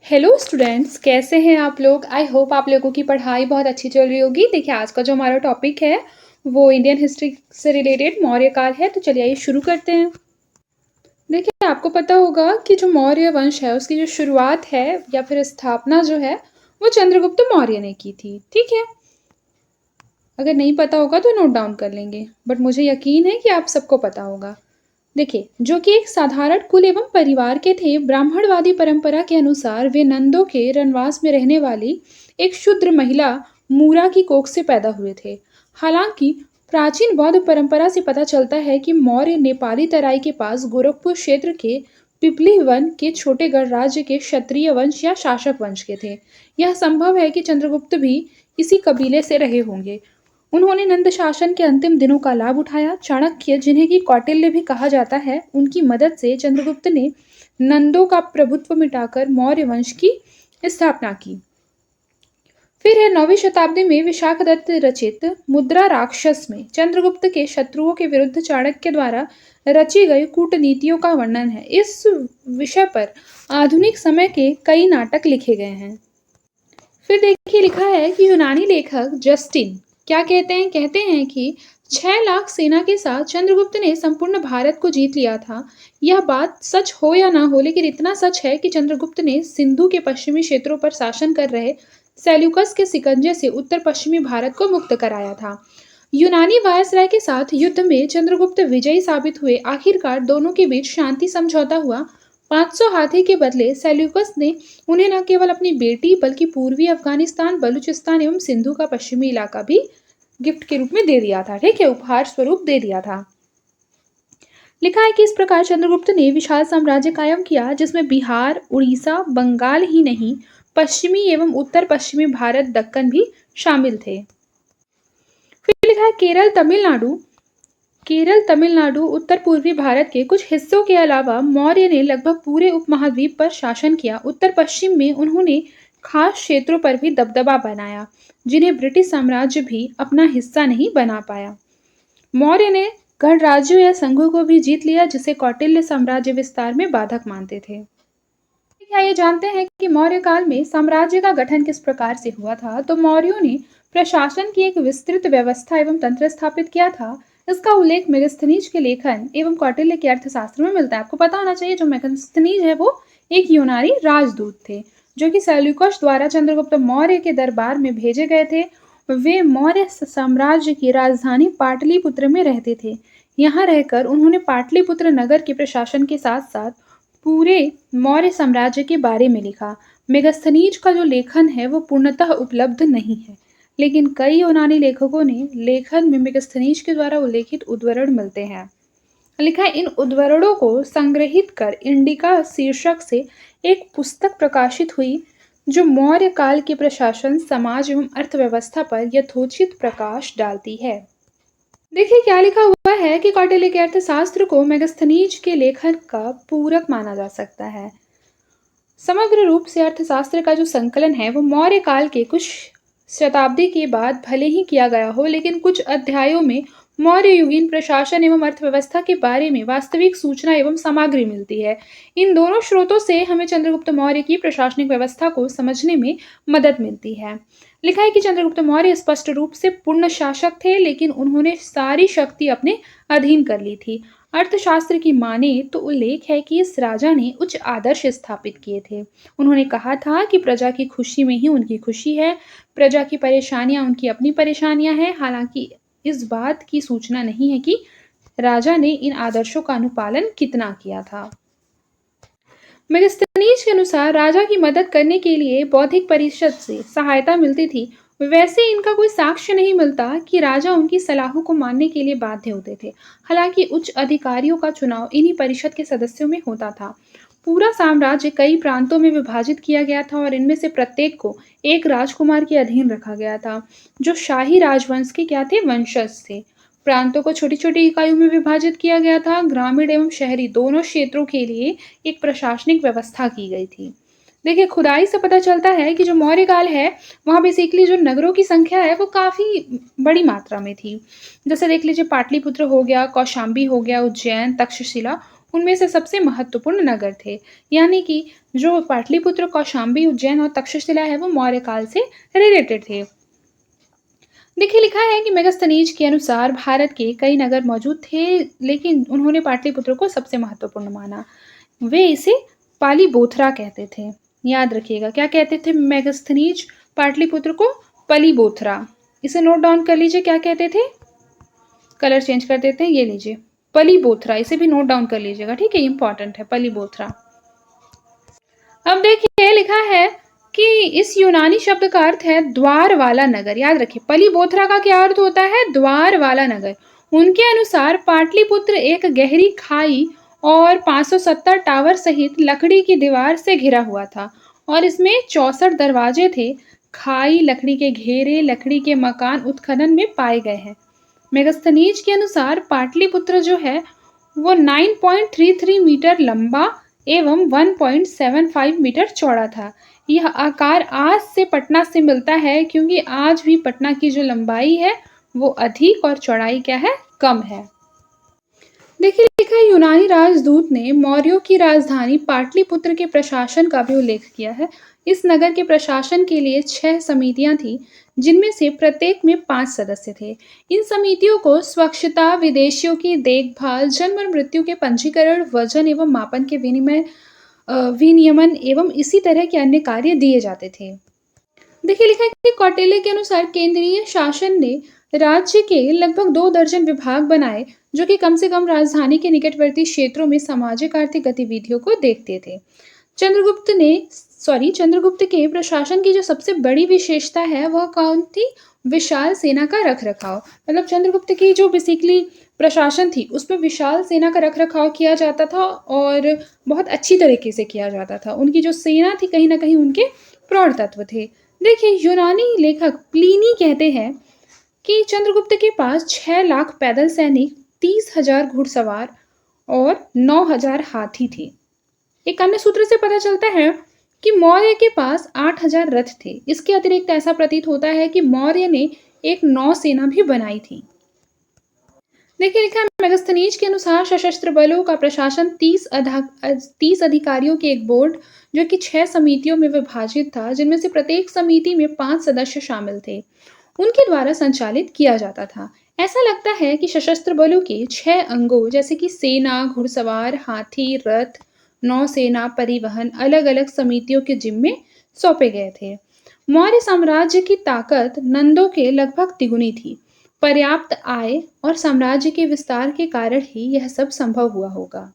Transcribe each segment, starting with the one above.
Hello students, कैसे हैं आप लोग। आई होप आप लोगों की पढ़ाई बहुत अच्छी चल रही होगी। देखिए, आज का जो हमारा टॉपिक है वो इंडियन हिस्ट्री से रिलेटेड मौर्य काल है। तो चलिए आइए शुरू करते हैं। देखिए, आपको पता होगा कि जो मौर्य वंश है उसकी जो शुरुआत है या फिर स्थापना जो है वो चंद्रगुप्त मौर्य ने की थी। ठीक है, अगर नहीं पता होगा तो नोट डाउन कर लेंगे, बट मुझे यकीन है कि आप सबको पता होगा। देखिए, जो कि एक साधारण कुल एवं परिवार के थे, ब्राह्मणवादी परंपरा के अनुसार वे नंदों के रनवास में रहने वाली एक शूद्र महिला मूरा की कोख से पैदा हुए थे। हालांकि प्राचीन बौद्ध परंपरा से पता चलता है कि मौर्य नेपाली तराई के पास गोरखपुर क्षेत्र के पिपली वन के छोटे गढ़ राज्य के क्षत्रिय वंश या शासक वंश के थे। यह संभव है कि चंद्रगुप्त भी इसी कबीले से रहे होंगे। उन्होंने नंद शासन के अंतिम दिनों का लाभ उठाया। चाणक्य, जिन्हें कि कौटिल्य भी कहा जाता है, उनकी मदद से चंद्रगुप्त ने नंदों का प्रभुत्व मिटाकर मौर्य वंश की स्थापना की। फिर है 9वीं शताब्दी में विशाखदत्त रचित मुद्रा राक्षस में चंद्रगुप्त के शत्रुओं के विरुद्ध चाणक्य द्वारा रची गई कूटनीतियों का वर्णन है। इस विषय पर आधुनिक समय के कई नाटक लिखे गए हैं। फिर देखिए, लिखा है कि यूनानी लेखक जस्टिन क्या कहते हैं कि 6 लाख सेना के साथ चंद्रगुप्त ने संपूर्ण भारत को जीत लिया था। यह बात सच हो या ना हो, लेकिन इतना सच है कि चंद्रगुप्त ने सिंधु के पश्चिमी क्षेत्रों पर शासन कर रहे सेल्यूकस के सिकंजे से उत्तर पश्चिमी भारत को मुक्त कराया था। यूनानी वायसराय के साथ युद्ध में चंद्रगुप्त विजयी साबित हुए। आखिरकार दोनों के बीच शांति समझौता हुआ। 500 हाथी के बदले सेल्यूकस ने उन्हें न केवल अपनी बेटी बल्कि पूर्वी अफगानिस्तान, बलूचिस्तान एवं सिंधु का पश्चिमी इलाका भी गिफ्ट के रूप में दे दिया था। ठीक है, उपहार स्वरूप दे दिया था। लिखा है कि इस प्रकार चंद्रगुप्त ने विशाल साम्राज्य कायम किया, जिसमें बिहार, उड़ीसा, बंगाल ही नहीं, पश्चिमी एवं उत्तर पश्चिमी भारत, दक्कन भी शामिल थे। फिर लिखा है केरल, तमिलनाडु, उत्तर पूर्वी भारत के कुछ हिस्सों के अलावा मौर्य ने लगभग पूरे उपमहाद्वीप पर शासन किया। उत्तर पश्चिम में उन्होंने खास क्षेत्रों पर भी दबदबा बनाया, जिन्हें ब्रिटिश साम्राज्य भी अपना हिस्सा नहीं बना पाया। मौर्य ने गणराज्यों या संघों को भी जीत लिया, जिसे कौटिल्य साम्राज्य विस्तार में बाधक मानते थे। क्या ये जानते हैं कि मौर्य काल में साम्राज्य का गठन किस प्रकार से हुआ था। तो मौर्यों ने प्रशासन की एक विस्तृत व्यवस्था एवं तंत्र स्थापित किया था। इसका उल्लेख मेगस्थनीज के लेखन एवं कौटिल्य के अर्थशास्त्र में मिलता है। आपको पता होना चाहिए, जो मेगस्थनीज है वो एक यूनानी राजदूत थे, जो कि सेल्यूकस द्वारा चंद्रगुप्त मौर्य के दरबार में भेजे गए थे। वे मौर्य साम्राज्य की राजधानी पाटलिपुत्र में रहते थे। यहाँ रहकर उन्होंने पाटलिपुत्र नगर के प्रशासन के साथ साथ पूरे मौर्य साम्राज्य के बारे में लिखा। मेगस्थनीज का जो लेखन है वो पूर्णतः उपलब्ध नहीं है, लेकिन कई यूनानी लेखकों ने लेखन में मेगस्थनीज के द्वारा उल्लेखित उद्धरण मिलते हैं। लिखा है, इन उद्धरणों को संग्रहित कर इंडिका शीर्षक से एक पुस्तक प्रकाशित हुई, जो मौर्य काल के प्रशासन, समाज एवं अर्थव्यवस्था पर यथोचित प्रकाश डालती है। देखिए, क्या लिखा हुआ है कि कौटिल्य के अर्थशास्त्र को मेगस्थनीज के लेखन का पूरक माना जा सकता है। समग्र रूप से अर्थशास्त्र का जो संकलन है वो मौर्य काल के कुछ शताब्दी के बाद भले ही किया गया हो, लेकिन कुछ अध्यायों में मौर्य युगीन प्रशासन एवं अर्थव्यवस्था के बारे में वास्तविक सूचना एवं सामग्री मिलती है। इन दोनों स्रोतों से हमें चंद्रगुप्त मौर्य की प्रशासनिक व्यवस्था को समझने में मदद मिलती है। लिखा है कि चंद्रगुप्त मौर्य स्पष्ट रूप से पूर्ण शासक थे, लेकिन उन्होंने सारी शक्ति अपने अधीन कर ली थी। अर्थशास्त्र की माने तो उल्लेख है कि इस राजा ने उच्च आदर्श स्थापित किए थे। उन्होंने कहा था कि प्रजा की खुशी में ही उनकी खुशी है, प्रजा की परेशानियां उनकी अपनी परेशानियां हैं। हालांकि इस बात की सूचना नहीं है कि राजा ने इन आदर्शों का अनुपालन कितना किया था। मेगस्थनीज के अनुसार राजा की मदद करने के लिए बौद्धिक परिषद से सहायता मिलती थी। वैसे इनका कोई साक्ष्य नहीं मिलता कि राजा उनकी सलाहों को मानने के लिए बाध्य होते थे। हालांकि उच्च अधिकारियों का चुनाव इन्हीं परिषद के सदस्यों में होता था। पूरा साम्राज्य कई प्रांतों में विभाजित किया गया था और इनमें से प्रत्येक को एक राजकुमार के अधीन रखा गया था, जो शाही राजवंश के क्या थे, वंशज थे। प्रांतों को छोटी छोटी इकाइयों में विभाजित किया गया था। ग्रामीण एवं शहरी दोनों क्षेत्रों के लिए एक प्रशासनिक व्यवस्था की गई थी। देखिए, खुदाई से पता चलता है कि जो मौर्य काल है वहाँ बेसिकली जो नगरों की संख्या है वो काफ़ी बड़ी मात्रा में थी। जैसे देख लीजिए, पाटलिपुत्र हो गया, कौशाम्बी हो गया, उज्जैन, तक्षशिला उनमें से सबसे महत्वपूर्ण नगर थे। यानी कि जो पाटलिपुत्र, कौशाम्बी, उज्जैन और तक्षशिला है वो मौर्य काल से रिलेटेड थे। देखिए लिखा है कि मेगास्थनीज के अनुसार भारत के कई नगर मौजूद थे, लेकिन उन्होंने पाटलिपुत्र को सबसे महत्वपूर्ण माना। वे इसे पालीबोथरा कहते थे। याद रखिएगा क्या कहते थे मेगास्थनीज पाटलिपुत्र को? पलीबोथरा। इसे नोट डाउन कर लीजिए, क्या कहते थे? कलर चेंज कर देते हैं, ये लीजिए पलीबोथरा, इसे भी नोट डाउन कर लीजिएगा, ठीक है, इंपॉर्टेंट है पलीबोथरा। अब देखिए लिखा है कि इस यूनानी शब्द का अर्थ है द्वार वाला नगर। याद रखिए पलीबोथरा का क्या अर्थ होता है? द्वार वाला नगर। उनके अनुसार पाटलिपुत्र एक गहरी खाई और 570 टावर सहित लकड़ी की दीवार से घिरा हुआ था और इसमें 64 दरवाजे थे। खाई, लकड़ी के घेरे, लकड़ी के मकान उत्खनन में पाए गए हैं। मेगास्थनीज के अनुसार पाटलिपुत्र जो है वो 9.33 मीटर लंबा एवं 1.75 मीटर चौड़ा था। यह आकार आज से पटना से मिलता है, क्योंकि आज भी पटना की जो लंबाई है वो अधिक और चौड़ाई क्या है? कम है। देखिए लिखा है यूनानी राजदूत ने मौर्यों की राजधानी पाटलिपुत्र के प्रशासन का भी उल्लेख किया है। इस नगर के प्रशासन के लिए 6 समितियां थीं, जिनमें से प्रत्येक में 5 सदस्य थे। इन समितियों को स्वच्छता, विदेशियों की देखभाल, जन्म और मृत्यु के पंजीकरण, वजन एवं मापन के विनियमन एवं इसी तरह के अन्य कार्य दिए जाते थे। देखिए लिखा है कि कौटिल्य के अनुसार केंद्रीय शासन ने राज्य के लगभग 2 दर्जन विभाग बनाए, जो कि कम से कम राजधानी के निकटवर्ती क्षेत्रों में सामाजिक आर्थिक गतिविधियों को देखते थे। चंद्रगुप्त के प्रशासन की जो सबसे बड़ी विशेषता है वह कौन थी? विशाल सेना का रखरखाव। मतलब चंद्रगुप्त की जो बेसिकली प्रशासन थी उसमें विशाल सेना का रखरखाव किया जाता था और बहुत अच्छी तरीके से किया जाता था। उनकी जो सेना थी कहीं ना कहीं उनके प्रौढ़ तत्व थे। देखिए यूनानी लेखक प्लिनी कहते हैं कि चंद्रगुप्त के पास 6 लाख पैदल सैनिक, 30,000 घुड़सवार और 9,000 हाथी थे। एक अन्य सूत्र से पता चलता है कि मौर्य के पास 8,000 रथ थे। इसके अतिरिक्त ऐसा प्रतीत होता है कि मौर्य ने एक नौसेना भी बनाई थी। देखिए लिखा है मेगास्थनीज के अनुसार सशस्त्र बलों का प्रशासन 30 अधिकारियों के एक बोर्ड, जो कि 6 समितियों में विभाजित था, जिनमें से प्रत्येक समिति में 5 सदस्य शामिल थे, उनके द्वारा संचालित किया जाता था। ऐसा लगता है कि सशस्त्र बलों के 6 अंगों जैसे कि सेना, घुड़सवार, हाथी, रथ, नौसेना, परिवहन अलग अलग समितियों के जिम्मे सौंपे गए थे। मौर्य साम्राज्य की ताकत नंदों के लगभग तिगुनी थी। पर्याप्त आय और साम्राज्य के विस्तार के कारण ही यह सब संभव हुआ होगा।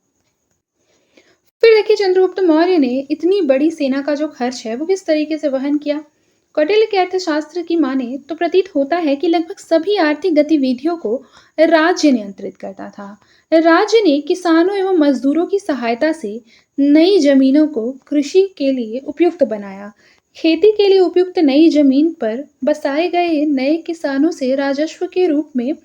फिर देखिए चंद्रगुप्त मौर्य ने इतनी बड़ी सेना का जो खर्च है वो किस तरीके से वहन किया। कौटिल्य के अर्थशास्त्र की माने तो प्रतीत होता है कि लगभग सभी आर्थिक गतिविधियों को राज्य नियंत्रित करता था। राज्य ने किसानों एवं मजदूरों की सहायता से नई जमीनों को कृषि के लिए उपयुक्त बनाया। खेती के लिए उपयुक्त नई जमीन पर बसाए गए नए किसानों से राजस्व के रूप में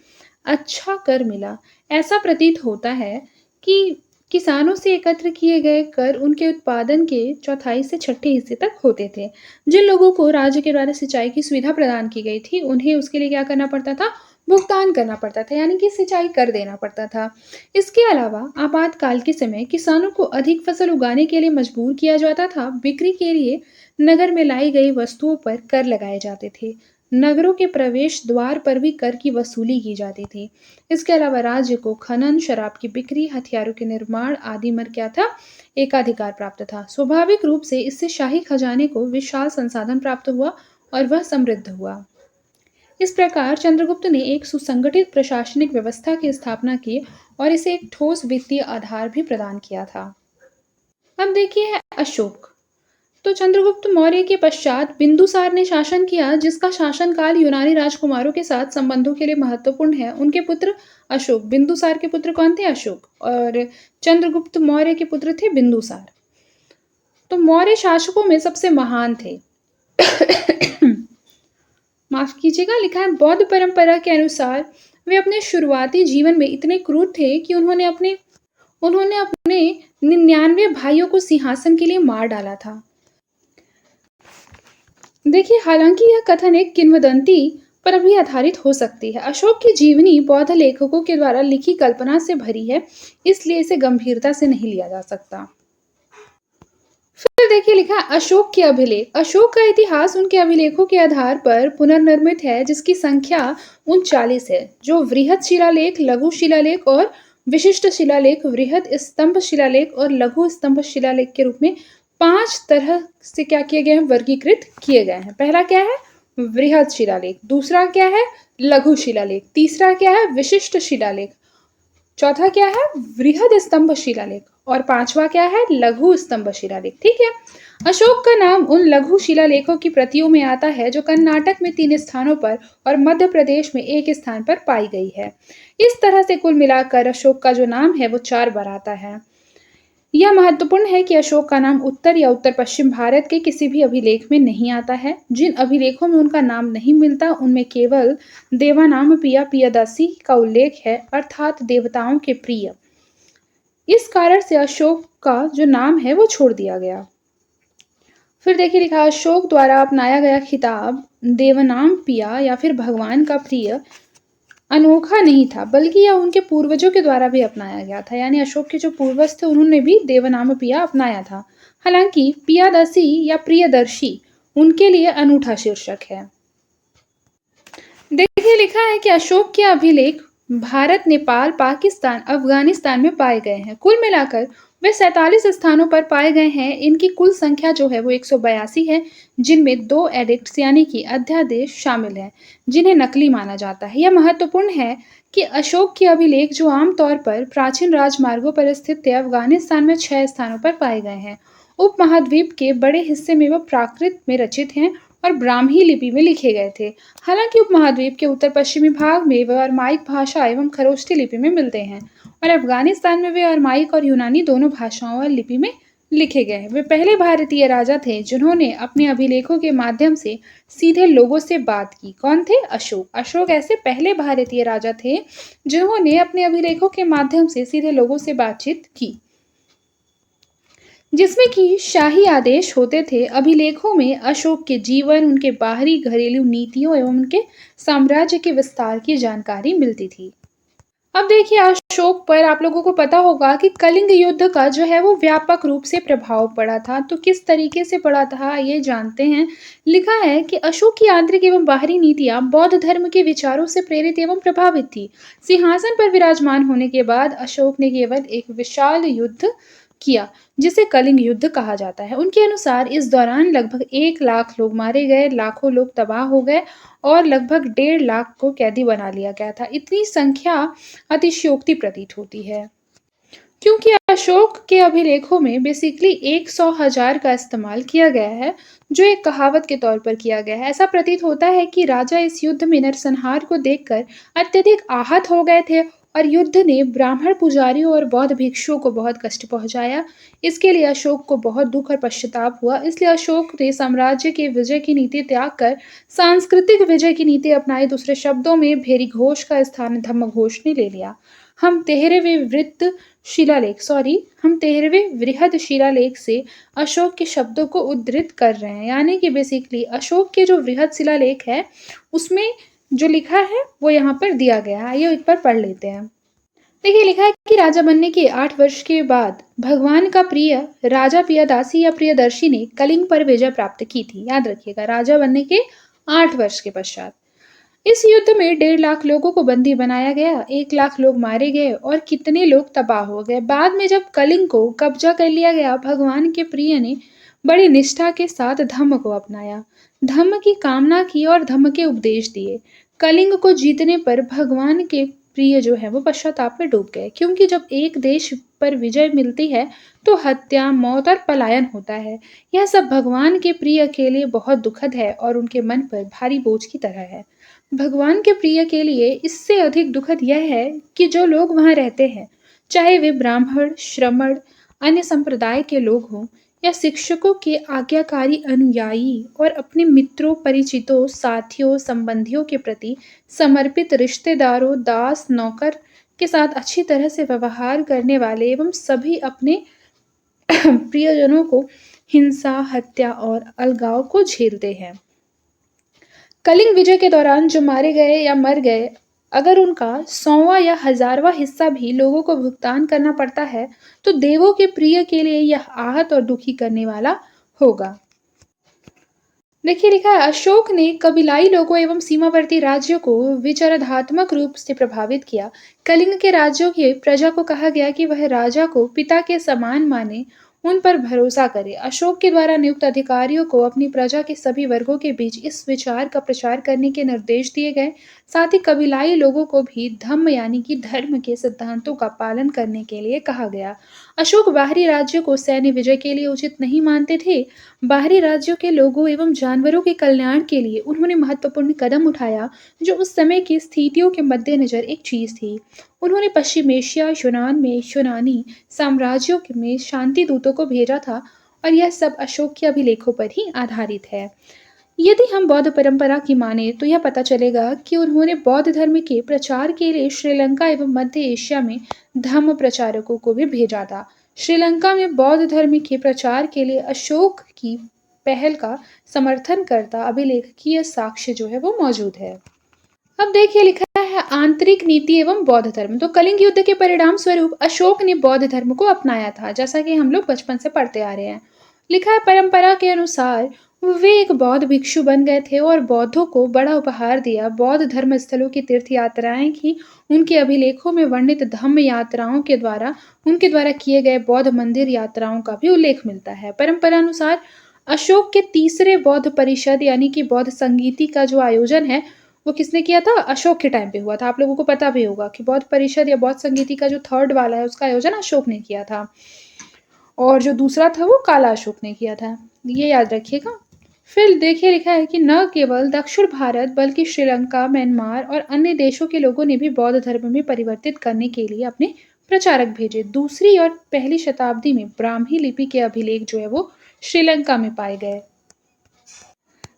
अच्छा कर मिला। ऐसा प्रतीत होता है कि किसानों से एकत्र किए गए कर उनके उत्पादन के चौथाई से छठे हिस्से तक होते थे। जिन लोगों को राज्य के द्वारा सिंचाई की सुविधा प्रदान की गई थी उन्हें उसके लिए क्या करना पड़ता था? भुगतान करना पड़ता था, यानी कि सिंचाई कर देना पड़ता था। इसके अलावा आपातकाल के समय किसानों को अधिक फसल उगाने के लिए मजबूर किया जाता था। बिक्री के लिए नगर में लाई गई वस्तुओं पर कर लगाए जाते थे। नगरों के प्रवेश द्वार पर भी कर की वसूली की जाती थी। इसके अलावा राज्य को खनन, शराब की बिक्री, हथियारों के निर्माण आदि में क्या था? एकाधिकार प्राप्त था। स्वाभाविक रूप से इससे शाही खजाने को विशाल संसाधन प्राप्त हुआ और वह समृद्ध हुआ। इस प्रकार चंद्रगुप्त ने एक सुसंगठित प्रशासनिक व्यवस्था की स्थापना की और इसे एक ठोस वित्तीय आधार भी प्रदान किया था। अब देखिए अशोक। तो चंद्रगुप्त मौर्य के पश्चात बिंदुसार ने शासन किया, जिसका शासनकाल यूनानी राजकुमारों के साथ संबंधों के लिए महत्वपूर्ण है। उनके पुत्र अशोक, बिंदुसार के पुत्र कौन थे? अशोक। और चंद्रगुप्त मौर्य के पुत्र थे बिंदुसार। तो मौर्य शासकों में सबसे महान थे। माफ कीजिएगा, लिखा है बौद्ध परंपरा के अनुसार वे अपने शुरुआती जीवन में इतने क्रूर थे कि उन्होंने अपने 99 भाइयों को सिंहासन के लिए मार डाला था। देखिए हालांकि यह कथन एक किंवदंती पर भी आधारित हो सकती है। अशोक की जीवनी बौद्ध लेखकों के द्वारा लिखी कल्पना से भरी है, इसलिए इसे गंभीरता से नहीं लिया जा सकता। फिर देखिए लिखा है अशोक के अभिलेख। अशोक का इतिहास उनके अभिलेखों के आधार पर पुनर्निर्मित है, जिसकी संख्या 39 है, जो वृहद शिलालेख, लघु शिलालेख और विशिष्ट शिलालेख, वृहद स्तंभ शिलालेख और लघु स्तंभ शिलालेख के रूप में 5 तरह से क्या किए गए हैं, वर्गीकृत किए गए हैं। पहला क्या है, वृहद शिलालेख। दूसरा क्या है, लघु शिलालेख। तीसरा क्या है, विशिष्ट शिलालेख। चौथा क्या है, वृहद स्तंभ शिलालेख। और पांचवा क्या है, लघु स्तंभ शिलालेख। ठीक है। अशोक का नाम उन लघु शिलालेखों की प्रतियों में आता है जो कर्नाटक में 3 स्थानों पर और मध्य प्रदेश में 1 स्थान पर पाई गई है। इस तरह से कुल मिलाकर अशोक का जो नाम है वो 4 बार आता है। यह महत्वपूर्ण है कि अशोक का नाम उत्तर या उत्तर पश्चिम भारत के किसी भी अभिलेख में नहीं आता है। जिन अभिलेखों में उनका नाम नहीं मिलता उनमें केवल देवानाम पिया पियादासी का उल्लेख है, अर्थात देवताओं के प्रिय। इस कारण से अशोक का जो नाम है वो छोड़ दिया गया। फिर देखिए लिखा अशोक द्वारा अपनाया गया खिताब देवनाम पिया या फिर भगवान का प्रिय अनोखा नहीं था, बल्कि यह उनके पूर्वजों के द्वारा भी अपनाया गया था। यानी अशोक के जो पूर्वज थे उन्होंने भी देवनाम पिया अपनाया था। हालांकि पियादसी या प्रियदर्शी उनके लिए अनूठा शीर्षक है। देखिए लिखा है कि अशोक के अभिलेख भारत, नेपाल, पाकिस्तान, अफगानिस्तान में पाए गए हैं। कुल मिलाकर वे 47 स्थानों पर पाए गए हैं। इनकी कुल संख्या जो है वो 182 है, जिनमें 2 एडिक्ट्स यानी कि अध्यादेश शामिल हैं, जिन्हें नकली माना जाता है। यह महत्वपूर्ण है कि अशोक के अभिलेख जो आमतौर पर प्राचीन राजमार्गों पर स्थित थे, अफगानिस्तान में 6 स्थानों पर पाए गए हैं। उपमहाद्वीप के बड़े हिस्से में वह प्राकृत में रचित हैं और ब्राह्मी लिपि में लिखे गए थे। हालांकि उपमहाद्वीप के उत्तर पश्चिमी भाग में वे अरमाइक भाषा एवं खरोष्ठी लिपि में मिलते हैं और अफगानिस्तान में वे अरमाइक और यूनानी दोनों भाषाओं और लिपि में लिखे गए हैं। वे पहले भारतीय राजा थे जिन्होंने अपने अभिलेखों के माध्यम से सीधे लोगों से बात की। कौन थे, अशोक। अशोक ऐसे पहले भारतीय राजा थे जिन्होंने अपने अभिलेखों के माध्यम से सीधे लोगों से बातचीत की, जिसमें कि शाही आदेश होते थे। अभिलेखों में अशोक के जीवन, उनके बाहरी घरेलू नीतियों एवं उनके साम्राज्य के विस्तार की जानकारी मिलती थी। अब देखिए अशोक पर आप लोगों को पता होगा कि कलिंग युद्ध का जो है वो व्यापक रूप से प्रभाव पड़ा था। तो किस तरीके से पड़ा था ये जानते हैं। लिखा है कि अशोक की आंतरिक एवं बाहरी नीतियां बौद्ध धर्म के विचारों से प्रेरित एवं प्रभावित थी। सिंहासन पर विराजमान होने के बाद अशोक ने केवल एक विशाल युद्ध किया जिसे कलिंग युद्ध कहा जाता है। उनके अनुसार इस दौरान लगभग 1 लाख लोग मारे गए, लाखों लोग तबाह हो गए और लगभग 1.5 लाख को कैदी बना लिया गया था। इतनी संख्या अतिशयोक्ति प्रतीत होती है, क्योंकि अशोक के अभिलेखों में बेसिकली 100,000 का इस्तेमाल किया गया है, जो एक कहावत के तौर पर किया गया है। ऐसा प्रतीत होता है कि राजा इस युद्ध में नरसंहार को देखकर अत्यधिक आहत हो गए थे और युद्ध ने ब्राह्मण पुजारियों और बौद्ध भिक्षुओं को बहुत कष्ट पहुंचाया। इसके लिए अशोक को बहुत दुख और पश्चाताप हुआ। इसलिए अशोक ने साम्राज्य के विजय की नीति त्याग कर सांस्कृतिक विजय की नीति अपनाई। दूसरे शब्दों में भेरी घोष का स्थान धम्म घोष ने ले लिया। हम 13वें वृहद शिलालेख से अशोक के शब्दों को उद्धृत कर रहे हैं। यानी कि बेसिकली अशोक के जो वृहद शिलालेख है उसमें जो लिखा है वो यहाँ पर दिया गया है। ये एक बार पढ़ लेते हैं। देखिए लिखा है कि राजा बनने के 8 वर्ष के बाद भगवान का प्रिय राजा पियादासी या प्रियदर्शी ने कलिंग पर विजय प्राप्त की थी। याद रखिएगा, राजा बनने के 8 वर्ष के पश्चात इस युद्ध में 1.5 लाख लोगों को बंदी बनाया गया, 1 लाख लोग मारे गए और कितने लोग तबाह हो गए। बाद में जब कलिंग को कब्जा कर लिया गया, भगवान के प्रिय ने बड़ी निष्ठा के साथ धम्म को अपनाया, धम्म की कामना की और धम्म के उपदेश दिए। कलिंग को जीतने पर भगवान के प्रिय जो है वो पश्चाताप में डूब गए, क्योंकि जब एक देश पर विजय मिलती है तो हत्या, मौत और पलायन होता है। यह सब भगवान के प्रिय के लिए बहुत दुखद है और उनके मन पर भारी बोझ की तरह है। भगवान के प्रिय के लिए इससे अधिक दुखद यह है कि जो लोग वहां रहते हैं, चाहे वे ब्राह्मण, श्रमण, अन्य संप्रदाय के लोग हों या शिक्षकों के आज्ञाकारी अनुयायी और अपने मित्रों, परिचितों, साथियों, संबंधियों के प्रति समर्पित रिश्तेदारों, दास, नौकर के साथ अच्छी तरह से व्यवहार करने वाले एवं सभी अपने प्रियजनों को हिंसा, हत्या और अलगाव को झेलते हैं। कलिंग विजय के दौरान जो मारे गए या मर गए, अगर उनका 100वां या 1000वां हिस्सा भी लोगों को भुगतान करना पड़ता है, तो देवों के प्रिय के लिए यह आहत और दुखी करने वाला होगा। देखिए लिखा है, अशोक ने कबीलाई लोगों एवं सीमावर्ती राज्यों को विचारात्मक रूप से प्रभावित किया। कलिंग के राज्यों की प्रजा को कहा गया कि वह राजा को पिता के समान माने, उन पर भरोसा करे। अशोक के द्वारा नियुक्त अधिकारियों को अपनी प्रजा के सभी वर्गों के बीच इस विचार का प्रचार करने के निर्देश दिए गए। साथ ही कबीलाई लोगों को भी धम्म यानी कि धर्म के सिद्धांतों का पालन करने के लिए कहा गया। अशोक बाहरी राज्यों को सैन्य विजय के लिए उचित नहीं मानते थे। बाहरी राज्यों के लोगों एवं जानवरों के कल्याण के लिए उन्होंने महत्वपूर्ण कदम उठाया, जो उस समय की स्थितियों के मद्देनजर एक चीज थी। उन्होंने पश्चिम एशिया, यूनान में यूनानी साम्राज्यों में शांति दूतों को भेजा था, और यह सब अशोक के अभिलेखों पर ही आधारित है। यदि हम बौद्ध परंपरा की माने तो यह पता चलेगा कि उन्होंने बौद्ध धर्म के प्रचार के लिए श्रीलंका एवं मध्य एशिया में धम्म प्रचारकों को भी भेजा था। श्रीलंका में बौद्ध धर्म के प्रचार के लिए अशोक की पहल का समर्थन करता अभिलेखीय साक्ष्य जो है वो मौजूद है। अब देखिए लिखा है, आंतरिक नीति एवं बौद्ध धर्म। तो कलिंग युद्ध के परिणाम स्वरूप अशोक ने बौद्ध धर्म को अपनाया था, जैसा कि हम लोग बचपन से पढ़ते आ रहे हैं। लिखा है, परंपरा के अनुसार वे एक बौद्ध भिक्षु बन गए थे और बौद्धों को बड़ा उपहार दिया। बौद्ध धर्म स्थलों की तीर्थ यात्राएं की। उनके अभिलेखों में वर्णित धम्म यात्राओं के द्वारा उनके द्वारा किए गए बौद्ध मंदिर यात्राओं का भी उल्लेख मिलता है। परंपरा अनुसार अशोक के तीसरे बौद्ध परिषद यानी कि बौद्ध संगीति का जो आयोजन है वो किसने किया था? अशोक के टाइम पे हुआ था। आप लोगों को पता भी होगा कि बौद्ध परिषद या बौद्ध संगीति का जो थर्ड वाला है उसका आयोजन अशोक ने किया था, और जो दूसरा था वो काला अशोक ने किया था। ये याद रखिएगा। फिर देखिए लिखा है कि न केवल दक्षिण भारत बल्कि श्रीलंका, म्यांमार और अन्य देशों के लोगों ने भी बौद्ध धर्म में परिवर्तित करने के लिए अपने प्रचारक भेजे। दूसरी और पहली शताब्दी में ब्राह्मी लिपि के अभिलेख जो है वो श्रीलंका में पाए गए।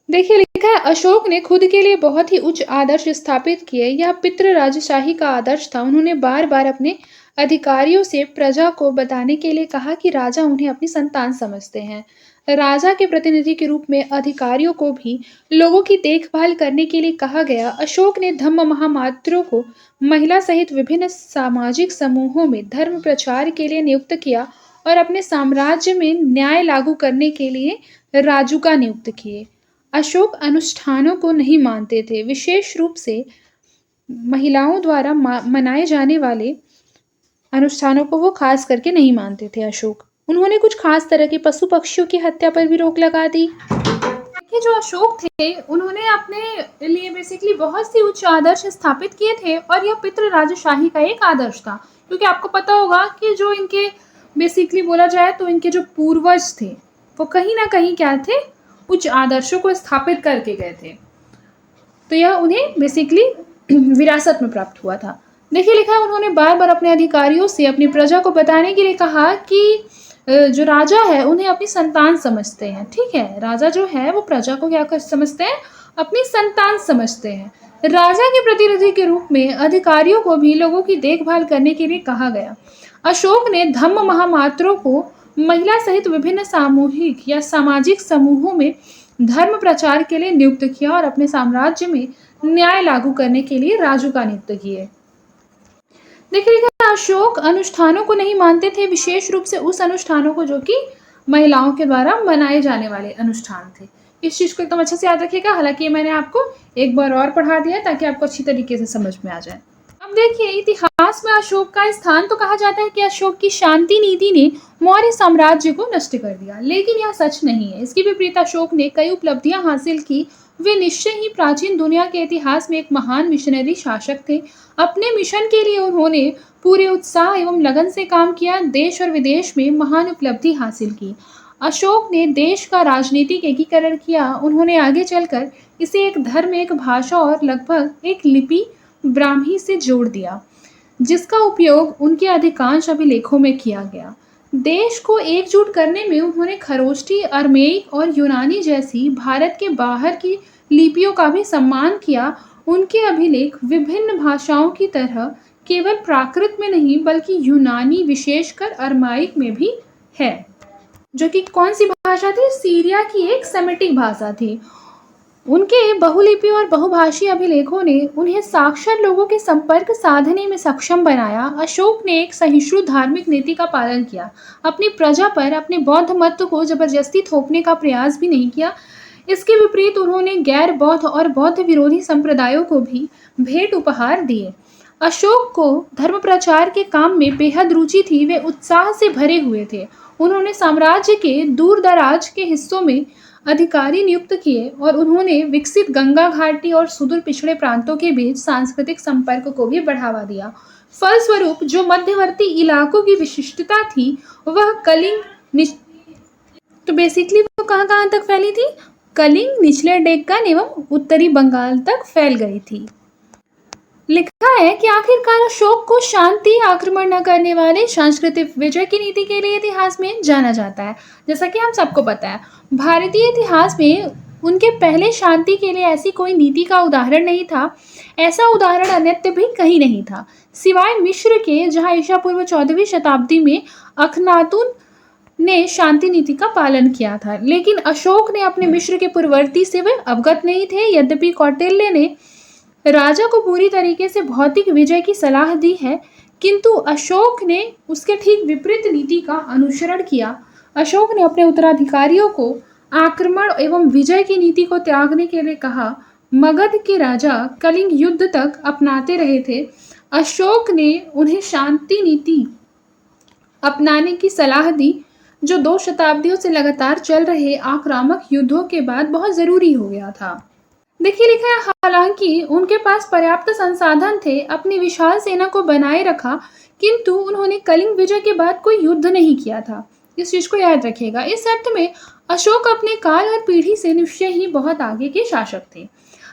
देखिए लिखा है, अशोक ने खुद के लिए बहुत ही उच्च आदर्श स्थापित किए। यह पितृ राजशाही का आदर्श था। उन्होंने बार बार अपने अधिकारियों से प्रजा को बताने के लिए कहा कि राजा उन्हें अपनी संतान समझते हैं। राजा के प्रतिनिधि के रूप में अधिकारियों को भी लोगों की देखभाल करने के लिए कहा गया। अशोक ने धम्म महामात्रों को महिला सहित विभिन्न सामाजिक समूहों में धर्म प्रचार के लिए नियुक्त किया और अपने साम्राज्य में न्याय लागू करने के लिए राजुका नियुक्त किए। अशोक अनुष्ठानों को नहीं मानते थे, विशेष रूप से महिलाओं द्वारा मनाए जाने वाले अनुष्ठानों को वो खास करके नहीं मानते थे अशोक। उन्होंने कुछ खास तरह के पशु पक्षियों की हत्या पर भी रोक लगा दी। देखिए जो अशोक थे उन्होंने अपने लिए बेसिकली बहुत सी उच्च आदर्श स्थापित किए थे, और यह पितृ राजशाही का एक आदर्श था, क्योंकि आपको पता होगा कि जो इनके बेसिकली बोला जाए तो इनके जो पूर्वज थे वो कहीं ना कहीं क्या थे, उच्च आदर्शों को स्थापित करके गए थे। तो यह उन्हें बेसिकली विरासत में प्राप्त हुआ था। देखिए लिखा है, उन्होंने बार बार अपने अधिकारियों से अपनी प्रजा को बताने के लिए कहा कि जो राजा है उन्हें अपनी संतान समझते हैं। ठीक है, राजा जो है वो प्रजा को क्या समझते हैं? अपनी संतान समझते हैं। राजा के प्रतिनिधि के रूप में अधिकारियों को भी लोगों की देखभाल करने के लिए कहा गया। अशोक ने धम्म महामात्रों को महिला सहित विभिन्न सामूहिक या सामाजिक समूहों में धर्म प्रचार के लिए नियुक्त किया और अपने साम्राज्य में न्याय लागू करने के लिए राजुका नियुक्त किए। देखिए अशोक अनुष्ठानों को नहीं मानते थे, विशेष रूप से उस अनुष्ठानों को जो कि महिलाओं के द्वारा मनाए जाने वाले अनुष्ठान थे। इस चीज को एकदम अच्छे से याद रखिएगा। हालांकि मैंने आपको एक बार और पढ़ा दिया ताकि आपको अच्छी तरीके से समझ में आ जाए। अब देखिए इतिहास में अशोक का स्थान, तो कहा जाता है कि अशोक की शांति नीति ने मौर्य साम्राज्य को नष्ट कर दिया, लेकिन यह सच नहीं है। इसके विपरीत अशोक ने कई उपलब्धियां हासिल की। वे निश्चय ही प्राचीन दुनिया के इतिहास में एक महान मिशनरी शासक थे। अपने मिशन के लिए उन्होंने पूरे उत्साह एवं लगन से काम किया, देश और विदेश में महान उपलब्धि हासिल की। अशोक ने देश का राजनीतिक एकीकरण किया। उन्होंने आगे चलकर इसे एक धर्म, एक भाषा और लगभग एक लिपि ब्राह्मी से जोड़ दिया, जिसका उपयोग उनके अधिकांश अभिलेखों में किया गया। देश को एकजुट करने में उन्होंने खरोष्टी, अरमेइक और यूनानी जैसी भारत के बाहर की लिपियों का भी सम्मान किया। उनके अभिलेख विभिन्न भाषाओं की तरह केवल प्राकृत में नहीं बल्कि यूनानी, विशेषकर अरमाइक में भी है, जो कि कौन सी भाषा थी? सीरिया की एक सेमेटिक भाषा थी। उनके बहुलिपि और बहुभाषी अभिलेखों ने उन्हें साक्षर लोगों के संपर्क साधने में सक्षम बनाया। अशोक ने एक सहिष्णु धार्मिक नीति का पालन किया। अपनी प्रजा पर अपने बौद्ध मत को जबरदस्ती थोपने का प्रयास भी नहीं किया। इसके विपरीत उन्होंने गैर बौद्ध और बौद्ध विरोधी संप्रदायों को भी भेंट उपहार दिए। अशोक को धर्म प्रचार के काम में बेहद रुचि थी। वे उत्साह से भरे हुए थे। उन्होंने साम्राज्य के दूर दराज के हिस्सों में अधिकारी नियुक्त किए और उन्होंने विकसित गंगा घाटी और सुदूर पिछड़े प्रांतों के बीच सांस्कृतिक संपर्क को भी बढ़ावा दिया। फलस्वरूप जो मध्यवर्ती इलाकों की विशिष्टता थी वह तो बेसिकली वो कहाँ कहाँ तक फैली थी? कलिंग, निचले डेक्कन एवं उत्तरी बंगाल तक फैल गई थी। लिखा है कि आखिरकार अशोक को शांति, आक्रमण न करने वाले सांस्कृतिक विजय की नीति के लिए इतिहास में जाना जाता है। जैसा कि हम सबको पता है, भारतीय इतिहास में उनके पहले शांति के लिए ऐसी कोई नीति का उदाहरण नहीं था। ऐसा उदाहरण अन्यत्र भी कहीं नहीं था, सिवाय मिस्र के, जहां ईसा पूर्व 14वीं शताब्दी में अखनातुन ने शांति नीति का पालन किया था। लेकिन अशोक ने अपने मिस्र के पूर्ववर्ती से वे अवगत नहीं थे। यद्यपि कौटिल्य ने राजा को पूरी तरीके से भौतिक विजय की सलाह दी है, किंतु अशोक ने उसके ठीक विपरीत नीति का अनुसरण किया। अशोक ने अपने उत्तराधिकारियों को आक्रमण एवं विजय की नीति को त्यागने के लिए कहा। मगध के राजा कलिंग युद्ध तक अपनाते रहे थे। अशोक ने उन्हें शांति नीति अपनाने की सलाह दी, जो 2 शताब्दियों से लगातार चल रहे आक्रामक युद्धों के बाद बहुत जरूरी हो गया था। देखिए लिखा है, हालांकि उनके पास पर्याप्त संसाधन थे, अपनी विशाल सेना को बनाए रखा, किंतु उन्होंने कलिंग विजय के बाद कोई युद्ध नहीं किया था। इस चीज को याद रखिएगा। इस अर्थ में अशोक अपने काल और पीढ़ी से निश्चय ही बहुत आगे के शासक थे।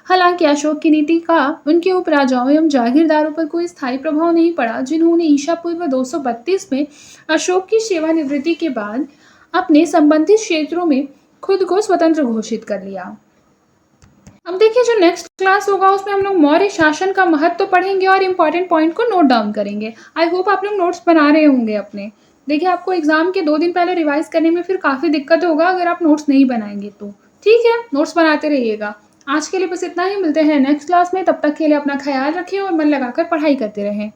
हालांकि अशोक की नीति का उनके उपराजाओं एवं जागीरदारों पर कोई स्थायी प्रभाव नहीं पड़ा, जिन्होंने ईसा पूर्व 232 में अशोक की सेवानिवृत्ति के बाद अपने संबंधित क्षेत्रों में खुद को स्वतंत्र घोषित कर लिया। अब देखिए, जो नेक्स्ट क्लास होगा उसमें हम लोग मौर्य शासन का महत्व तो पढ़ेंगे और इम्पोर्टेंट पॉइंट को नोट डाउन करेंगे। आई होप आप लोग नोट्स बना रहे होंगे अपने। देखिए, आपको एग्जाम के 2 दिन पहले रिवाइज करने में फिर काफ़ी दिक्कत होगा अगर आप नोट्स नहीं बनाएंगे तो। ठीक है, नोट्स बनाते रहिएगा। आज के लिए बस इतना ही, मिलते हैं नेक्स्ट क्लास में। तब तक के लिए अपना ख्याल रखिए और मन लगाकर पढ़ाई करते रहें।